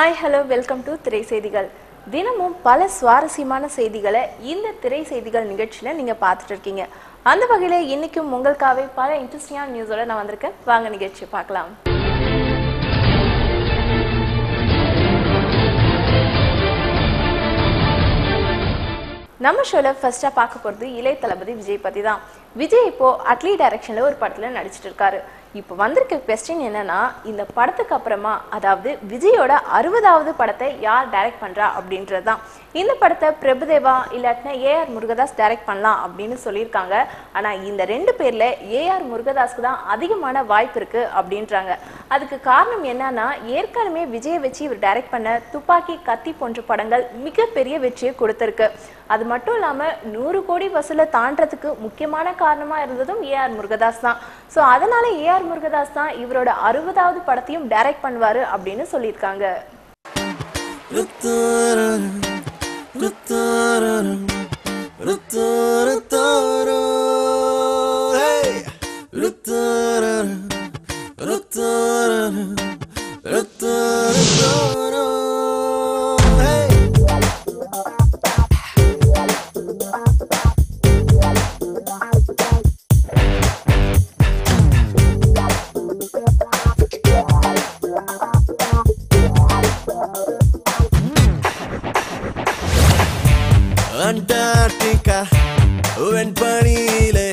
Hi hello welcome to திரை செய்திகள். தினமும் பல சுவாரஸ்யமான செய்திகளை இந்த திரை செய்திகள் நிகழ்ச்சியில் நீங்கள் பார்த்துட்டு இருக்கீங்க. அந்த வகையில் இன்னைக்கும் உங்களுக்காகவே பல இன்ட்ரெஸ்டிங்கான நியூஸோட நான் வந்திருக்கேன். வாங்க நிகழ்ச்சி பார்க்கலாம். நம்ம ஷோல ஃபர்ஸ்டா பார்க்க போகிறது இளைய தளபதி விஜய் பற்றி தான். விஜய் இப்போ அட்லி டைரக்ஷனில் ஒரு படத்தில் நடிச்சிட்டு இருக்காரு. இப்போ வந்திருக்க கொஸ்டின் என்னன்னா, இந்த படத்துக்கு அப்புறமா அதாவது விஜயோட 60வது படத்தை யார் டைரக்ட் பண்றா அப்படின்றது தான். இந்த படத்தை பிரபுதேவா இல்லாட்டினா ஏஆர் முருகதாஸ் டைரக்ட் பண்ணலாம் அப்படின்னு சொல்லியிருக்காங்க. ஆனால் இந்த ரெண்டு பேர்ல ஏஆர் முருகதாஸ்க்கு தான் அதிகமான வாய்ப்பு இருக்கு அப்படின்றாங்க. அதுக்கு காரணம் என்னன்னா, ஏற்கனவே விஜயை வச்சு இவர் டைரக்ட் பண்ண துப்பாக்கி, கத்தி போன்ற படங்கள் மிகப்பெரிய வெற்றியை கொடுத்திருக்கு. அது மட்டும் இல்லாமல் 100 கோடி வசூலை தாண்டறதுக்கு முக்கியமான காரணமா இருந்ததும் ஏஆர் முருகதாஸ் தான். ஸோ அதனால ஏஆர் முருகதாஸ் தான் இவரோட 60வது படத்தையும் டைரக்ட் பண்ணுவாரு அப்படின்னு சொல்லியிருக்காங்க. அண்டார்டிகா வெண்பனியிலே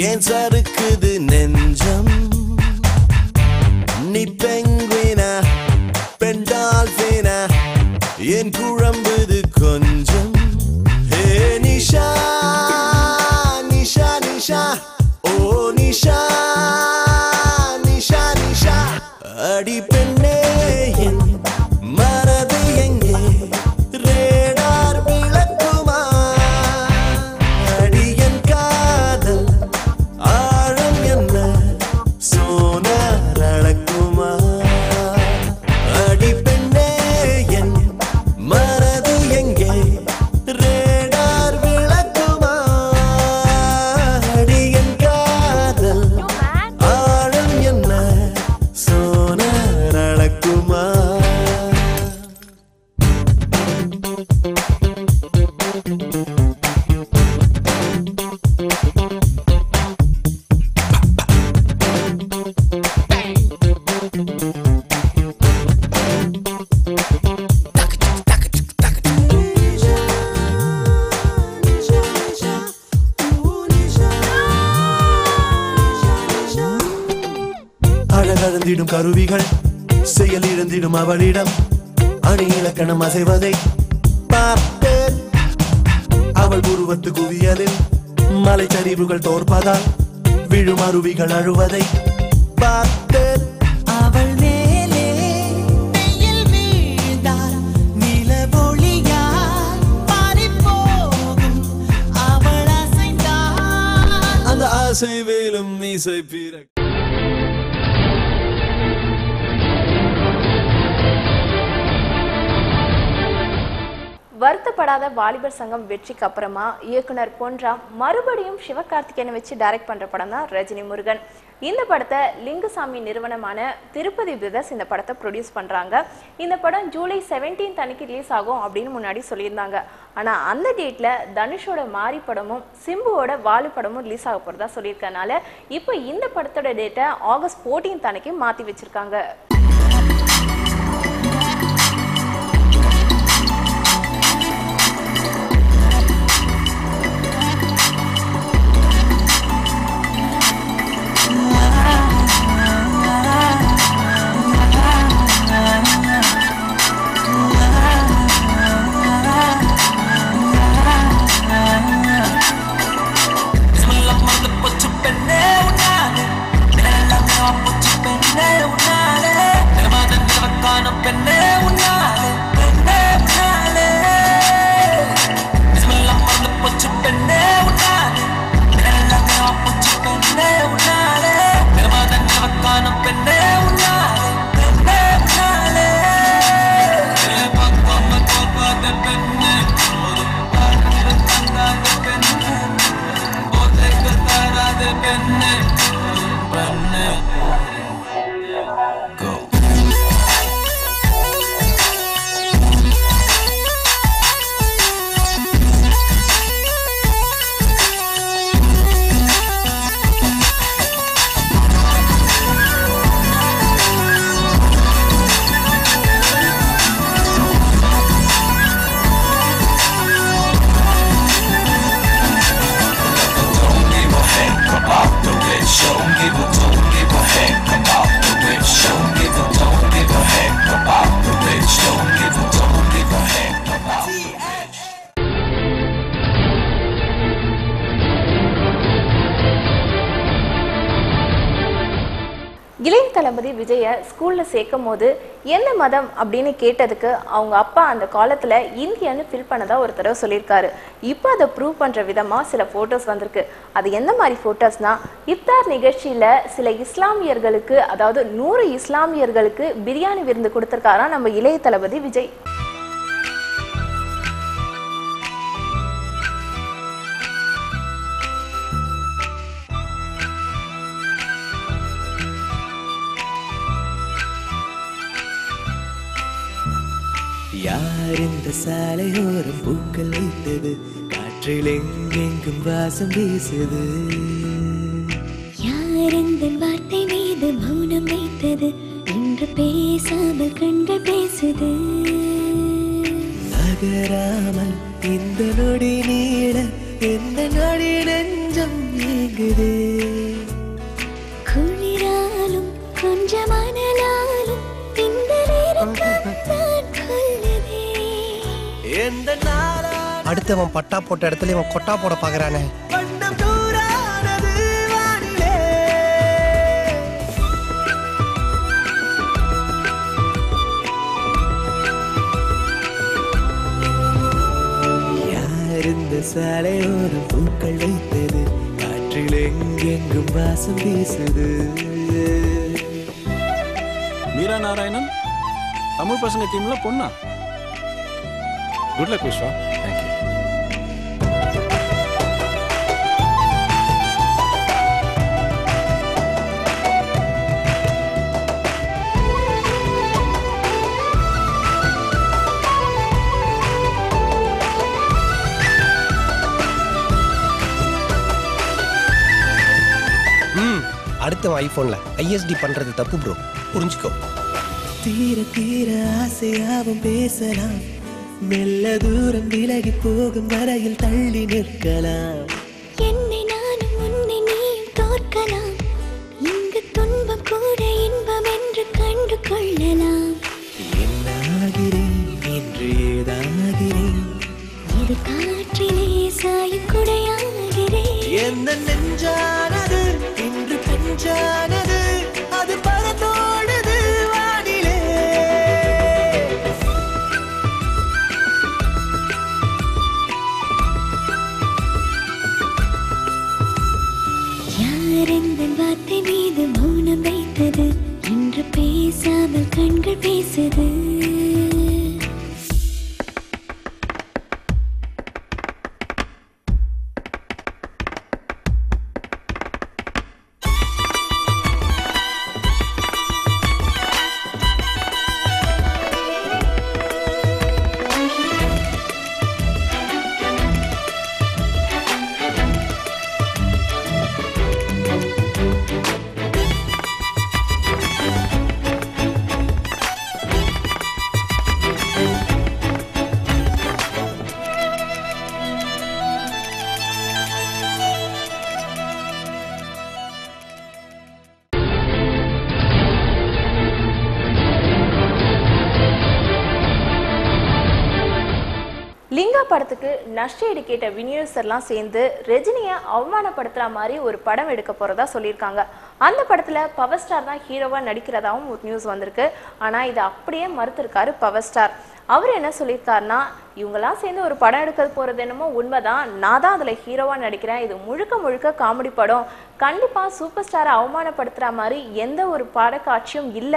ஏன் சறுக்குது நெஞ்சம்? நீ பெங்குவினா பெண்டால்பினா ஏன் குழம்புது கொஞ்சம்? ஹே நிஷா நிஷா நிஷா ஓ நிஷா நிஷா நிஷா அடி பெண்ணே என் மனது எங்கே ரேடார் விளக்குமா? அடியன் காதல் ஆழம் என்ன சோனார் அளக்குமா? அடி பெண்ணே என் மனது எங்கே ரேடார் விளக்குமா? அடியன் காதல் ஆழம் என்ன சோனார் அளக்குமா? அழகழந்திடும் கருவிகள் செயல் இழந்திடும் அவளிடம் அணி இலக்கணம் அசைவதை பார்த்தேன். அவள் உருவத்து குவியலில் மலைச்சரிவுகள் தோற்பதால் விழும் அருவிகள் அழுவதை பார்த்தேன். அவள் மேலே வெயில் வீழ்ந்தால் நிலவொளியால் மாறிப்போகும். அவள் அசைந்தால் அந்த ஆசை வேலும் மீசை பிறகு. வருத்தப்படாத வாலிபர் சங்கம் வெற்றிக்கு அப்புறமா இயக்குனர் பொன்ராம் மறுபடியும் சிவகார்த்திகேயனை வச்சு டைரக்ட் பண்ற படம் தான் ரஜினி முருகன். இந்த படத்தை லிங்குசாமி நிறுவனமான திருப்பதி பிரதர்ஸ் இந்த படத்தை ப்ரொடியூஸ் பண்றாங்க. இந்த படம் ஜூலை 17 அன்னைக்கு ரிலீஸ் ஆகும் அப்படின்னு முன்னாடி சொல்லியிருந்தாங்க. ஆனா அந்த டேட்ல தனுஷோட மாரி படமும் சிம்புவோட வாலு படமும் ரிலீஸ் ஆக போறதா சொல்லியிருக்கனால இப்போ இந்த படத்தோட டேட்டை ஆகஸ்ட் 14 அன்னைக்கு மாத்தி வச்சிருக்காங்க. இளைய தளபதி விஜய ஸ்கூல்ல சேர்க்கும் போது என்ன மதம் அப்படின்னு கேட்டதுக்கு அவங்க அப்பா அந்த காலத்துல இந்தியன்னு ஃபில் பண்ணதா ஒரு தடவை சொல்லியிருக்காரு. இப்போ அதை ப்ரூவ் பண்ற விதமா சில போட்டோஸ் வந்திருக்கு. அது எந்த மாதிரி போட்டோஸ்னா, இஃப்தார் நிகழ்ச்சியில சில இஸ்லாமியர்களுக்கு, அதாவது 100 இஸ்லாமியர்களுக்கு பிரியாணி விருந்து கொடுத்திருக்காராம் நம்ம இளைய தளபதி விஜய். யார் இந்த சாலையோரம் பூக்கள் வைத்தது, காற்றில் எங்கெங்கும் வாசம் வீசுது. யார் இந்த வார்த்தை மீது மௌனம் வைத்தது, இன்று பேசாமல் கண்கள் பேசுது. நகராமல் இந்த நொடி நீள எந்த நொடி நெஞ்சம் ஏங்குது. குளிராலும் கொஞ்சம் மணலாலும் இந்த நேரம் அடுத்தவன் பட்டா போட்ட இடத்துல இவன் கொட்டா போட பாக்குறானே. யார் இந்த சாலையோரம் பூக்கள் வைத்தது, காற்றில் எங்கெங்கும் வாசம் வீசுது. மீரா நாராயணன் தமிழ் பசங்க டீம்ல பொண்ணா? Good luck Viswa. Thank you. அடுத்தவன் ஐபோன்ல ஐஎஸ்டி பண்றது தப்பு ப்ரோ, புரிஞ்சுக்கோ. தீர தீர ஆசையாவும் பேசலாம், மெல்ல தூரம் விலகி போகும் வரையில் தள்ளி நிற்கலாம். என்னை நானும் உன்னை நீயும் தோற்கலாம், இங்கு துன்பம் கூட இன்பம் என்று கண்டு கொள்ளலாம். என்னாகிறேன் என்று ஏதாகிறேன், இது காற்றிலே சாயும் குடையாகிறேன். என்ன நெஞ்சானது இன்று பெஞ்சானது, அது பறந்தோடுது வானிலே. யார் இந்த வார்த்தை மீது மௌனம் வைத்தது, இன்று பேசாமல் கண்கள் பேசுது. லிங்கா படத்துக்கு நஷ்டஈடு கேட்ட விநியோகஸ்தர்லாம் சேர்ந்து ரஜினியை அவமானப்படுத்துற மாதிரி ஒரு படம் எடுக்க போறதா சொல்லியிருக்காங்க. அந்த படத்துல பவர் ஸ்டார் தான் ஹீரோவா நடிக்கிறதாவும் ஒரு நியூஸ் வந்திருக்கு. ஆனா இதை அப்படியே மறுத்திருக்காரு பவர் ஸ்டார். அவர் என்ன சொல்லியிருக்காருன்னா, இவங்கெல்லாம் சேர்ந்து ஒரு படம் எடுக்க போறது என்னமோ உண்மைதான், நான் தான் அதுல ஹீரோவா நடிக்கிறேன், இது முழுக்க முழுக்க காமெடி படம், கண்டிப்பா சூப்பர் ஸ்டாரை அவமானப்படுத்துற மாதிரி எந்த ஒரு படக்காட்சியும் இல்ல,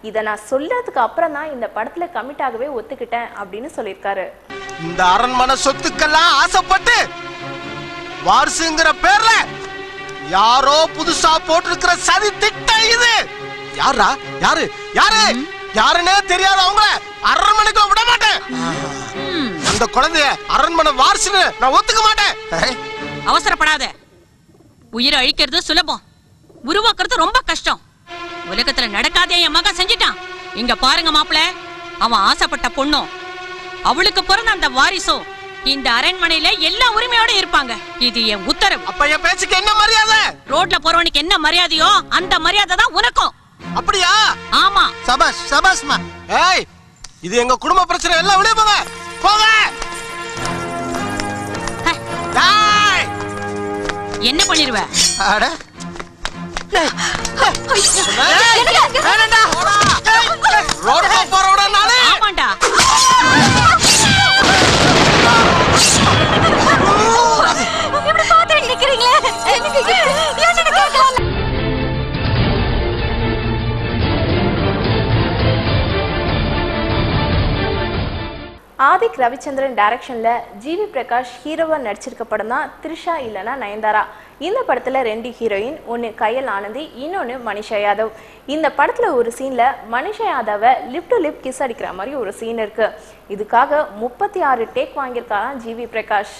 இதை நான் சொல்றதுக்கு அப்புறம் தான் இந்த படத்துல கமிட் ஆகவே ஒத்துக்கிட்டேன் அப்படின்னு சொல்லியிருக்காரு. இந்த அரண்மனை சொத்துக்கெல்லாம் ஆசைப்பட்டு வாரிசுங்கிற பேர்ல யாரோ புதுசா போட்டிருக்கிற சதி திட்டம் இது. யாரா யாரு யாரு யாருன்னே தெரியாத அவங்க அரண்மனைக்கு விட மாட்டேன். அந்த குழந்தைய அரண்மனை வாரிசுன்னு நான் ஒத்துக்க மாட்டேன். அவசரப்படாத. உயிரை அழிக்கிறது சுலபம், உருவாக்குறது ரொம்ப கஷ்டம். உலகத்துல நடக்காதே என் மகன் செஞ்சிட்டான். இங்க பாருங்க மாப்பிள்ள, அவன் ஆசைப்பட்ட பொண்ணும் அவளுக்கு பிறந்த அந்த வாரிசும் இந்த அரண்மனையில எல்லா உரிமையோட இருப்பாங்க. இது என் உத்தரவு. அப்ப என் பேச்சுக்கு என்ன மரியாதை? ரோட்ல போறவனுக்கு என்ன மரியாதையோ அந்த மரியாதை தான் உனக்கும். அப்படியா? ஆமா. சபாஷ் சபாஷ்மா. ஏய், இது எங்க குடும்ப பிரச்சனை, எல்லாம் வெளியே போங்க போங்க. என்ன பண்ணிருவ? அட ஆதிக் ரவிச்சந்திரன் டைரக்ஷன்ல ஜிவி பிரகாஷ் ஹீரோவா நடிச்சிருக்க படம் தான் த்ரிஷா இல்லனா நயன்தாரா. இந்த படத்துல 2 ஹீரோயின், ஒன்னு கயல் ஆனந்தி, இன்னொன்னு மனிஷா யாதவ். இந்த படத்துல ஒரு சீன்ல மனிஷா யாதவை லிப் டு லிப் கிஸ் அடிக்கிற மாதிரி ஒரு சீன் இருக்கு. இதுக்காக 36 டேக் வாங்கியிருக்காராம் ஜிவி பிரகாஷ்.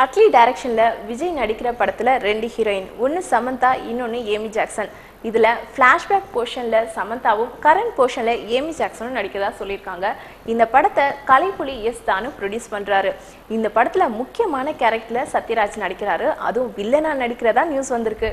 அட்லி டைரக்ஷன்ல விஜய் நடிக்கிற படத்துல 2 ஹீரோயின், ஒன்னு சமந்தா, இன்னொன்னு ஏமி ஜாக்சன். இதுல பிளாஷ்பேக் போர்ஷன்ல சமந்தாவும் கரண்ட் போர்ஷன்ல ஏமி ஜாக்சனும் நடிக்கிறதா சொல்லியிருக்காங்க. இந்த படத்தை கலைப்புலி எஸ் தானு ப்ரொடியூஸ் பண்றாரு. இந்த படத்துல முக்கியமான கேரக்டர்ல சத்யராஜ் நடிக்கிறாரு. அதுவும் வில்லனா நடிக்கிறதா நியூஸ் வந்திருக்கு.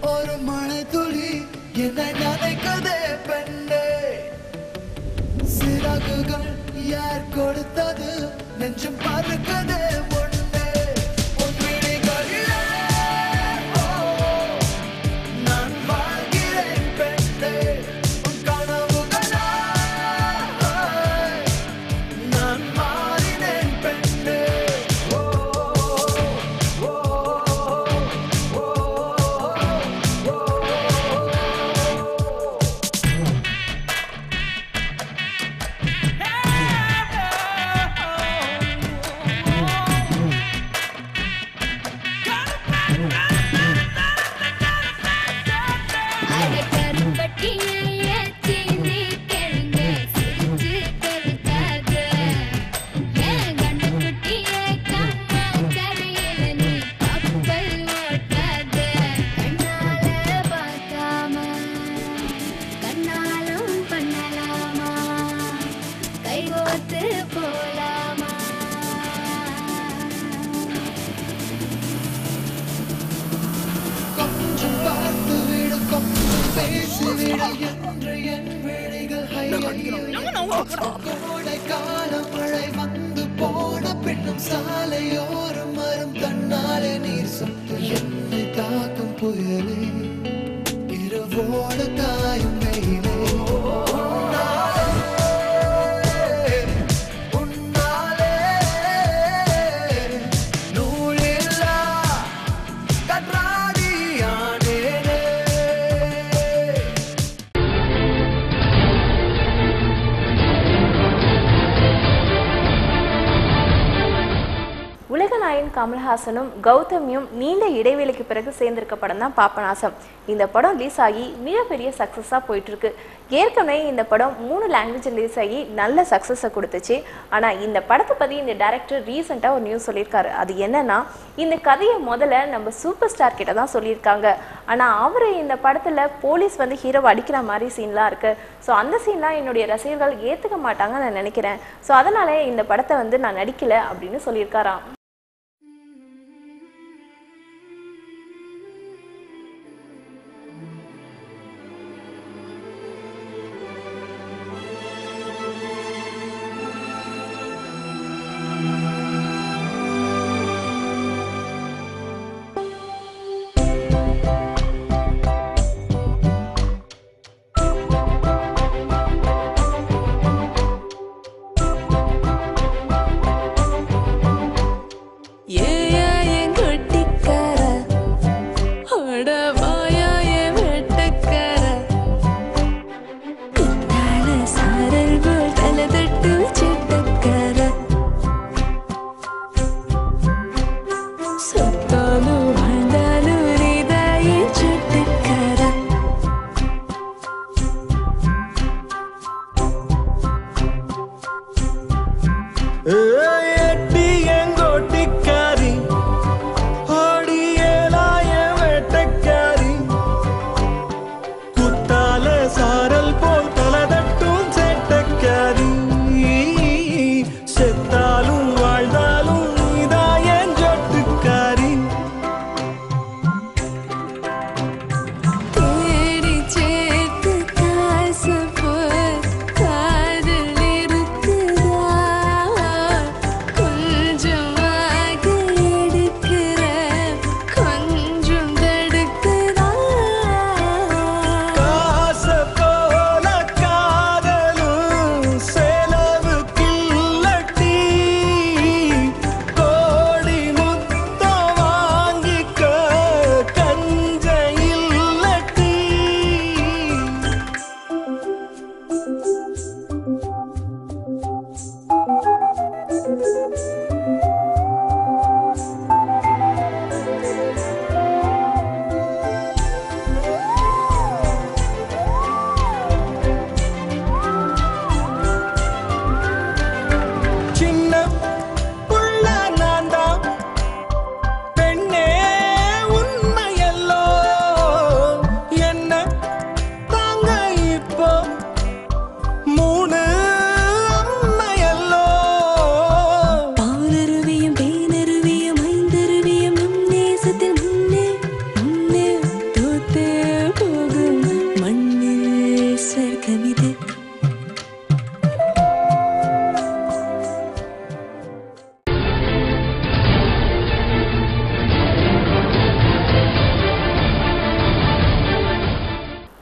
ஒரு மழை துளி என்னை நனைக்கதே பெண்ணே, சிறகுகள் யார் கொடுத்தது நெஞ்சம் பறக்கதே ஒண்ணே, உன் விழிகளிலே நான் வாழ்கிறேன் பெண்ணே, உன் கனவுகளாய் நான் மாறினேன் பெண்ணே. மழை வந்து போன பின்னும் சாலையோரம் மரம் தன்னாலே நீர் சொட்டு என்னை தாக்கும் புயலே, இரவோட காயும் வெயிலே, உன்னாலே கமல்ஹாசனும் கௌதமியும் நீண்ட இடைவெளிக்கு பிறகு சேர்ந்திருக்க படம் தான் பாபநாசம். இந்த படம் ரிலீஸ் ஆகி மிகப்பெரிய சக்ஸஸாக போயிட்டு இருக்கு. ஏற்கனவே இந்த படம் 3 லாங்குவேஜ் ரிலீஸ் ஆகி நல்ல சக்ஸஸை கொடுத்துச்சு. ஆனால் இந்த படத்தை பற்றி இந்த டைரக்டர் ரீசெண்டாக ஒரு நியூஸ் சொல்லியிருக்காரு. அது என்னன்னா, இந்த கதையை முதல்ல நம்ம சூப்பர் ஸ்டார் கிட்ட தான் சொல்லியிருக்காங்க. ஆனால் அவர் இந்த படத்தில் போலீஸ் வந்து ஹீரோவை அடிக்கிற மாதிரி சீன்லாம் இருக்கு. ஸோ அந்த சீன்லாம் என்னுடைய ரசிகர்கள் ஏற்றுக்க மாட்டாங்கன்னு நான் நினைக்கிறேன். ஸோ அதனால இந்த படத்தை வந்து நான் நடிக்கல அப்படின்னு சொல்லியிருக்காராம்.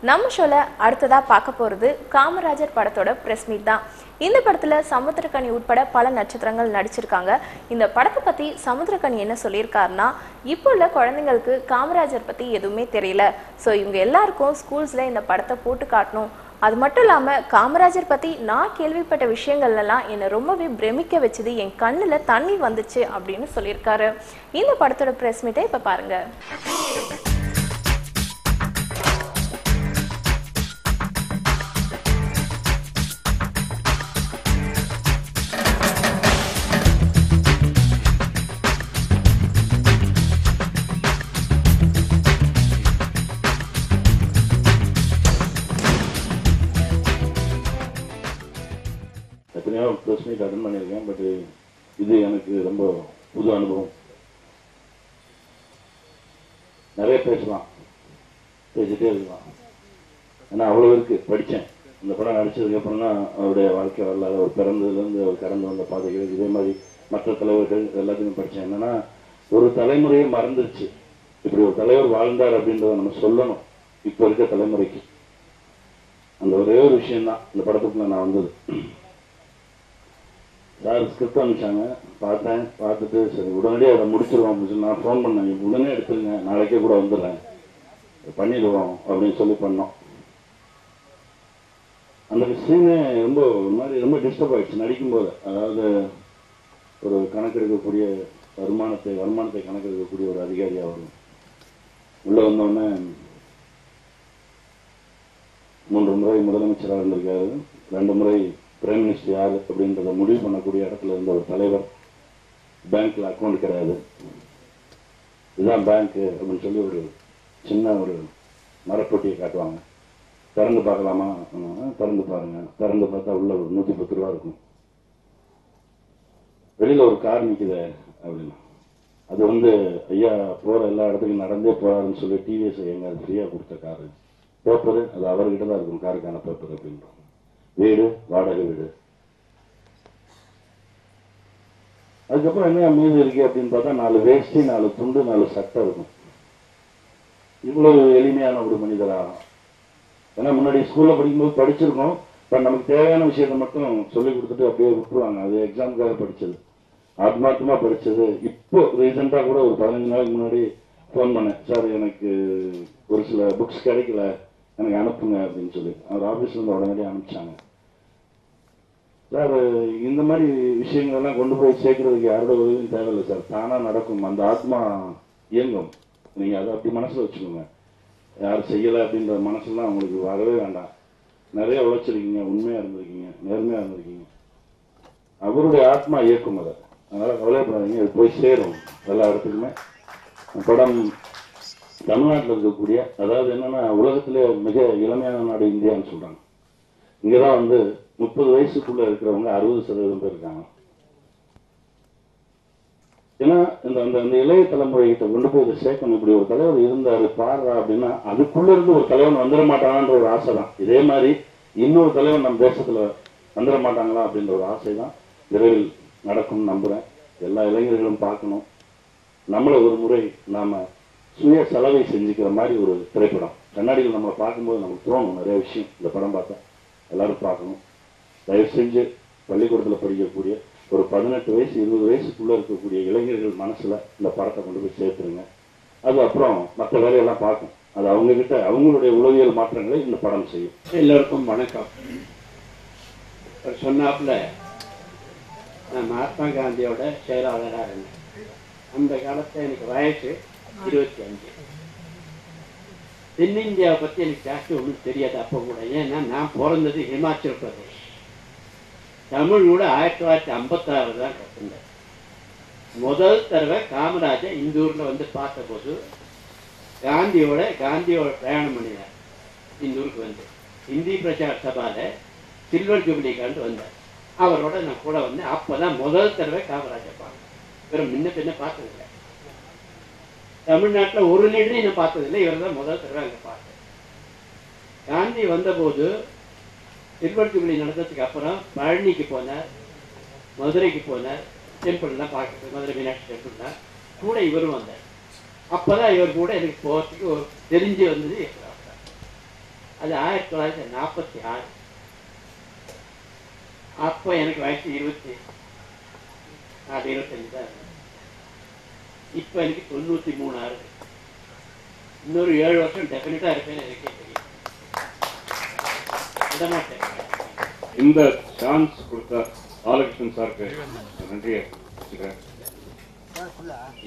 நம்ம ஷோல அடுத்ததா பார்க்க போறது காமராஜர் படத்தோட பிரஸ் மீட் தான். இந்த படத்துல சமுத்திரக்கனி உட்பட பல நட்சத்திரங்கள் நடிச்சிருக்காங்க. இந்த படத்தை பத்தி சமுத்திரக்கனி என்ன சொல்லியிருக்காருன்னா, இப்போ உள்ள குழந்தைங்களுக்கு காமராஜர் பத்தி எதுவுமே தெரியல. ஸோ இவங்க எல்லாருக்கும் ஸ்கூல்ஸ்ல இந்த படத்தை போட்டு காட்டணும். அது மட்டும் இல்லாம காமராஜர் பத்தி நான் கேள்விப்பட்ட விஷயங்கள்லாம் என்னை ரொம்பவே பிரமிக்க வச்சது, என் கண்ணுல தண்ணி வந்துச்சு அப்படின்னு சொல்லியிருக்காரு. இந்த படத்தோட பிரஸ் மீட்டை இப்ப பாருங்க. ப்ரெஸ் மீட் அட்டன் பண்ணியிருக்கேன். பட் இது எனக்கு ரொம்ப புது அனுபவம். நிறைய பேசலாம், பேசிட்டே இருக்கலாம். ஏன்னா அவ்வளோ இருக்கு. படித்தேன், இந்த படம் நடிச்சதுக்கப்புறம் தான் அவருடைய வாழ்க்கை வரலாறு, அவர் பிறந்ததுலேருந்து அவர் கடந்து வந்த பாதைகள், இதே மாதிரி மற்ற தலைவர்கள் எல்லாத்தையும் படித்தேன். என்னன்னா ஒரு தலைமுறையே மறந்துருச்சு. இப்படி ஒரு தலைவர் வாழ்ந்தார் அப்படின்றத நம்ம சொல்லணும் இப்போ இருக்க தலைமுறைக்கு. அந்த ஒரே ஒரு விஷயம்தான் இந்த படத்துக்குள்ள நான் வந்தது. சார் ஸ்கிரிப்ட் அனுப்பிச்சாங்க, பார்த்தேன். பார்த்துட்டு சரி உடனடியாக அதை முடிச்சிருவோம் அப்படின்னு சொல்லி நான் ஃபோன் பண்ணேன். உடனே எடுத்துருங்க, நாளைக்கே கூட வந்துடுறேன், பண்ணிடுவோம் அப்படின்னு சொல்லி பண்ணோம். அந்த சீனே ரொம்ப ஒரு மாதிரி ரொம்ப டிஸ்டர்ப் ஆகிடுச்சு நடிக்கும்போது. அதாவது ஒரு கணக்கெடுக்கக்கூடிய வருமானத்தை கணக்கெடுக்கக்கூடிய ஒரு அதிகாரியாக வரும். உள்ள வந்தோடனே 3 முறை முதலமைச்சராக இருந்திருக்காரு, 2 முறை பிரைம் மினிஸ்டர் யார் அப்படின்றத முடிவு பண்ணக்கூடிய இடத்துல இருந்த ஒரு தலைவர். பேங்க்ல அக்கௌண்ட் கிடையாது, இதுதான் பேங்க் அப்படின்னு சொல்லி ஒரு சின்ன ஒரு மரப்பொட்டியை காட்டுவாங்க. திறந்து பார்க்கலாமா? திறந்து பாருங்க. திறந்து பார்த்தா உள்ள ஒரு 110 ரூபா இருக்கும். வெளியில ஒரு கார் நிக்குது அப்படின்னு. அது ஐயா போற எல்லா இடத்துக்கும் நடந்தே போறாருன்னு சொல்லி டிவிஎஸ் எங்க அது ஃப்ரீயா கொடுத்த காரு. பேப்பரு அது அவர்கிட்ட தான் இருக்கும், காருக்கான பேப்பர் அப்படின்றோம். வீடு வாடகை வீடு. அதுக்கப்புறம் என்ன மீது இருக்கு அப்படின்னு பார்த்தா 4 வேஷ்டி, 4 துண்டு, 4 சட்டை இருக்கும். இவ்வளவு எளிமையான ஒரு மனிதரா? ஏன்னா முன்னாடி ஸ்கூல்ல படிக்கும்போது படிச்சிருக்கோம், பட் நமக்கு தேவையான விஷயத்தை மட்டும் சொல்லி கொடுத்துட்டு அப்படியே விட்டுருவாங்க. அது எக்ஸாமுக்காக படிச்சது, ஆத்மார்த்தமா படிச்சது. இப்போ ரீசெண்டா கூட ஒரு 15 நாளைக்கு முன்னாடி ஃபோன் பண்ணேன், சார் எனக்கு ஒரு சில புக்ஸ் கிடைக்கல, எனக்கு அனுப்புங்க அப்படின்னு சொல்லி. அவர் ஆஃபீஸ்ல இருந்து உடனடியே அனுப்பிச்சாங்க. சார் இந்த மாதிரி விஷயங்கள்லாம் கொண்டு போய் சேர்க்கறதுக்கு யாரோட உதவியும் தேவையில்லை சார், தானா நடக்கும், அந்த ஆத்மா இயங்கும். நீங்க அதை அப்படி மனசுல வச்சுக்கோங்க. யாரும் செய்யலை அப்படின்ற மனசுலாம் உங்களுக்கு வரவே வேண்டாம். நிறைய உழைச்சிருக்கீங்க, உண்மையா இருந்திருக்கீங்க, நேர்மையா இருந்திருக்கீங்க. அவருடைய ஆத்மா இயக்கும் அதை. அதனால கவலைப்படாதீங்க, அது போய் சேரும் எல்லா இடத்துக்குமே. படம் தமிழ்நாட்டில் இருக்கக்கூடிய, அதாவது என்னன்னா உலகத்திலே மிக இளமையான நாடு இந்தியான்னு சொல்றாங்க. இங்கதான் 30 வயசுக்குள்ள இருக்கிறவங்க 60% பேர் இருக்காங்க. ஏன்னா இந்த இளைய தலைமுறை கிட்ட கொண்டு போய் இதை சேர்க்கணும். இப்படி ஒரு தலைவர் இருந்தாரு பாடுறா அப்படின்னா அதுக்குள்ள இருந்து ஒரு தலைவன் வந்துட மாட்டானான்ற ஒரு ஆசை தான். இதே மாதிரி இன்னொரு தலைவன் நம்ம தேசத்துல வந்துட மாட்டாங்களா அப்படின்ற ஒரு ஆசை தான் விரைவில் நடக்கும்னு நம்புறேன். எல்லா இளைஞர்களும் பார்க்கணும். நம்மளை ஒரு முறை நாம சுய செலவை செஞ்சுக்கிற மாதிரி ஒரு திரைப்படம். கண்ணாடியில் நம்மளை பார்க்கும்போது நமக்கு தோணும் நிறைய விஷயம். இந்த படம் பார்த்தா எல்லாரும் பார்க்கணும். தயவு செஞ்சு பள்ளிக்கூடத்தில் படிக்கக்கூடிய ஒரு 18 வயசு 20 வயசுக்குள்ள இருக்கக்கூடிய இளைஞர்கள் மனசுல இந்த படத்தை கொண்டு போய் சேர்த்துருங்க. அது அப்புறம் மற்ற வேலையெல்லாம் பார்க்கும். அது அவங்க கிட்ட அவங்களுடைய உளவியல் மாற்றங்களை இந்த படம் செய்யும். எல்லோருக்கும் வணக்கம். சொன்னாப்புல நான் மகாத்மா காந்தியோட செயலாளராக இருந்தேன். அந்த காலத்தில் எனக்கு வயசு 25. தென்னிந்தியாவை பற்றி எனக்கு ஜாஸ்தி ஒன்றும் தெரியாது அப்போ கூட. ஏன்னா நான் பிறந்தது ஹிமாச்சல் பிரதேஷ். தமிழ் கூட 1956 தான் கற்றுந்தேன். முதல் தடவை காமராஜர் இந்த ஊரில் பார்த்தபோது காந்தியோட பிரயாணம் பண்ணினார். இந்த ஊருக்கு ஹிந்தி பிரச்சார சபாவில் சில்வர் ஜூபிலிக்காண்டு வந்தார். அவரோட நான் கூட வந்தேன். அப்போதான் முதல் தடவை காமராஜர் பார்த்தேன். இவரை முன்ன பின்ன பார்த்ததில்லை. தமிழ்நாட்டில் ஒரு லீடரையும் நான் பார்த்ததில்லை. இவர் தான் முதல் தடவை அங்கே பார்த்தேன். காந்தி வந்தபோது சில்வர் ஜூபிலி நடந்ததுக்கு அப்புறம் பழனிக்கு போனார், மதுரைக்கு போனார், டெம்பிள்லாம் பார்க்க, மதுரை மீனாட்சி டெம்பிள்லாம் கூட இவரும் வந்தார். அப்போதான் இவர் கூட எனக்கு போகிறதுக்கு தெரிஞ்சு வந்தது. அது 1946. அப்போ எனக்கு வயசு 25 தான். இப்போ எனக்கு 93 ஆகுது. இன்னொரு 7 வருஷம் டெஃபினட்டா இருப்பேன்னு எனக்கே தெரியும். விடமாட்டேன். இந்த சான்ஸ் கொடுத்த பாலகிருஷ்ணன் சாருக்கு நன்றியை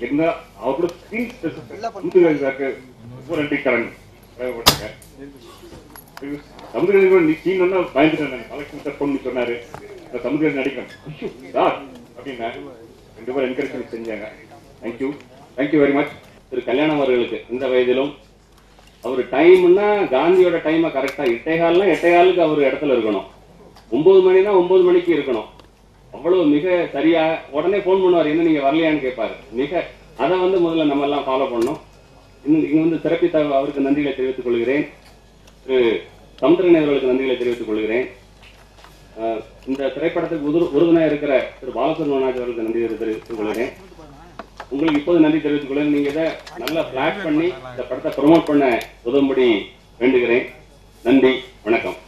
என்ன அவரோட சாருக்கு ரொம்ப நன்றிக்கடன் சமுதிரம் சீனா பயந்துட்டேன். பாலகிருஷ்ணன் சார் பொண்ணு சொன்னாரு சமுதிரம் நடிக்கணும் அப்படின்னா 2 பேரும் என்கரேஜ் செஞ்சாங்க. Thank you very much. திரு கல்யாணம் அவர்களுக்கு இந்த வயதிலும் அவர் டைம்னா காந்தியோட டைமை கரெக்டா 8:15 அவர் இடத்துல இருக்கணும். 9 மணினா 9 மணிக்கு இருக்கணும். அவ்வளவு மிக சரியா உடனே போன் பண்ணுவார், என்ன நீங்க வரலையான்னு கேட்பாரு. மிக அதை முதல்ல நம்ம எல்லாம் ஃபாலோ பண்ணோம். இங்க சிறப்பித்த அவருக்கு நன்றிகளை தெரிவித்துக் கொள்கிறேன். திரு சமுத்திரன் அவர்களுக்கு நன்றிகளை தெரிவித்துக் கொள்கிறேன். இந்த திரைப்படத்துக்கு உறுதுணையா இருக்கிற திரு பாலசுப்ரமணியன் அவர்களுக்கு நன்றி தெரிவித்துக் கொள்கிறேன். உங்களுக்கு இப்போது நன்றி தெரிவித்துக் கொள்கிறேன். நீங்க இதை நல்லா பிளாட் பண்ணி இந்த படத்தை ப்ரமோட் பண்ண உதவும்படி வேண்டுகிறேன். நன்றி, வணக்கம்.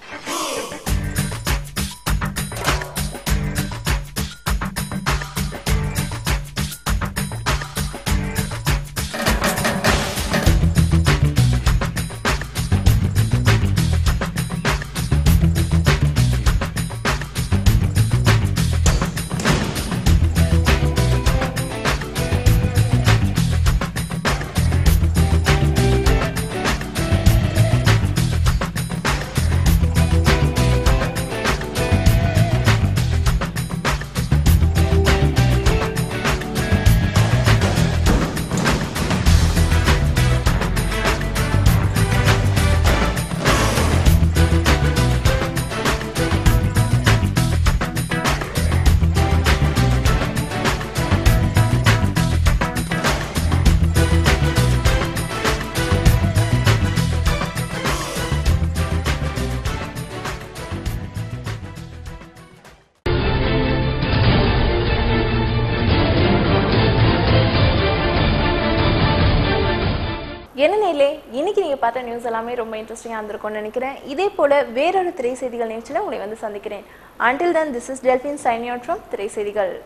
இன்னைக்கு நீங்க பார்த்த நியூஸ் எல்லாமே ரொம்ப இன்ட்ரெஸ்டிங்கா இருந்திருக்கும்னு நினைக்கிறேன். இதே போல வேறொரு திரை செய்திகள் நிகழ்ச்சியில உங்களை வந்து சந்திக்கிறேன். Until then, this is Delphine signing out from திரை செய்திகள்.